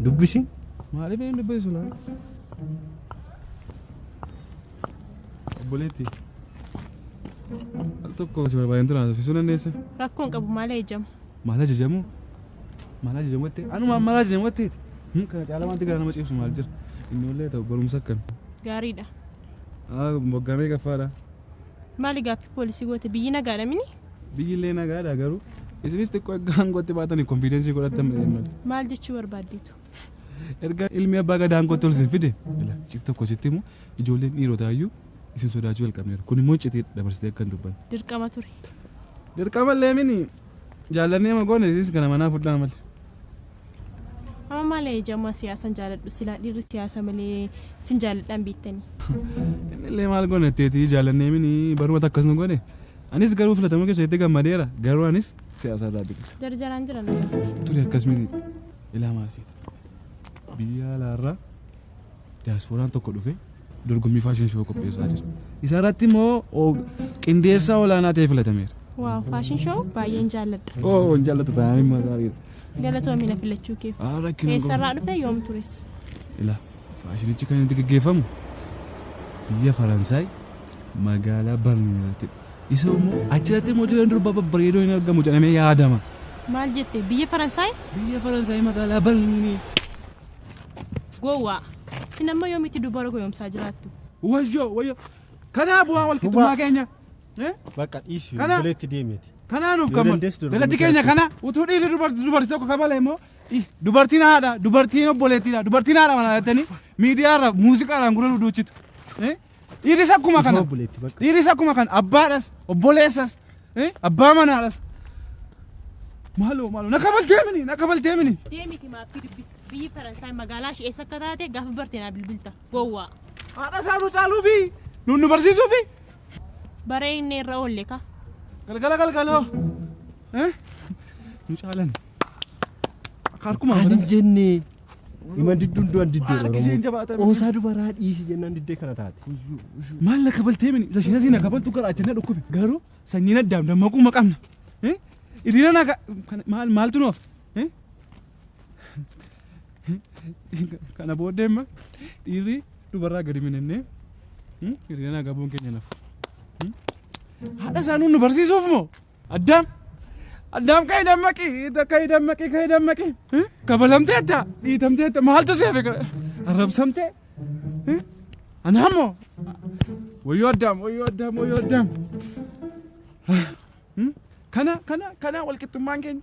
Dubbisi? Maaliif hin dubbisu laa? Obboleetti. Al tokko si barbaadeen tura fi dandeessa. Rakkoon qabu maal eejamu? Maal ajajamu? Maal ajajamu jettee? Anuma maal ajajamu jetteeti? Kana caalaa wanti gara nama ciibsu maal jira? Inni illee ta'u barumsa akkan. Gaariidha. Moggaamee gaffaadha. Maali gaaffii poolisii goote biyyi nagaadha mini? Biyyi illee nagaadha garuu isinis xiqqoo gaangootti baatanii konfiidensii godhatame. Maal jechuu barbaaddeetu? Erga ilmi abbaa gadaan kottu ol fide cik tokko sitti immoo ijoolleen dhiirotaayyuu isin sodaachuu jalqabneera. Kun immoo citee dabarsitee akkan dubban. Dirqama ture. Dirqama illee mini jaallannee magoone isis kana manaa fudhaa malee. Amma maal eejamaa siyaasan jaalladhu silaa dhiirri siyaasa malee sin jaalladhaan biittanii. Inni illee maal goone teetii jaallannee mini barumsa akkasuma goone. Anis garuu filatamuu keessatti gammadeera garuu anis siyaasa irraa biqilsa. Jarjaraan jiran ture akkas mini ilaamaa siita. Biyya alaarraa diyaaspooraan tokko dhufe dorgommii faashin shoo qopheessaa jira. Isa irratti immoo qindeessaa olaanaa ta'ee filatameera. Waaw faashin shoo baay'een jaalladha. Hin jaalladha taa'anii magaariidha. Galatoomina filachuu keef. Eessarraa dhufe yoom tures? Ilaa faashinichi kan inni gaggeeffamu biyya Faransaay magaalaa Barliinitti. Isa immoo achirratti modeelaan durba babbareedoo hin argamu jedhamee yaadama. Maal jettee biyya Faransaay? Biyya Faransaay magaalaa Barliinii. Gowa. Sinamma yoomitti dubara goyomsaa jiraattu. Wayyo. Kanaa bu'aa wal qixxummaa keenya. Bakka dhiisuu bileetti deemeti. Kanaa nuuf gammadu. Dalatti keenya kana utuu dhiirri dubartii tokko kabale immoo dubartiin haadha, dubartiin obboleettiidha, dubartiin haadha mana jettanii miidiyaarra muuziqaadhaan gurra duuchitu. Dhiirris akkuma kana. Dhiirris akkuma kana abbaadhas, obboleessas, abbaa manaadhas. Maaloo na kabaltee mini. Deemiti maappii dubbisa. Biyyi Faransaay magaalaa ishee eessa akka taate gaafa barteenaa bilbilta. Gowwaa. Haadha isaanuu caaluufi nu barsiisuufi. Baree inni irra oolle ka. Galgaloo. Nu caalan. Harkuma. Ani jennee iman didduun du'an diddee qoosaa dubaraa dhiisi jennaan diddee kana taate. Maal na kabaltee mini sashinati na kabaltu garaachannee dhukkube garuu sanyiin addaam dammaquu maqamna. Irina naga maaltu nuuf? Kana booddeemma dhiirri dubarraa gadi minennee irina naga boon keenya nafu. Haadha isaanii nu barsiisuuf moo? Addaam ka'ii dammaqii. Kabalamteetta dhiitamteetta maaltu seefe arrabsamtee? Anaammoo wayyoo addaam. Kana wal qixxummaan keenya.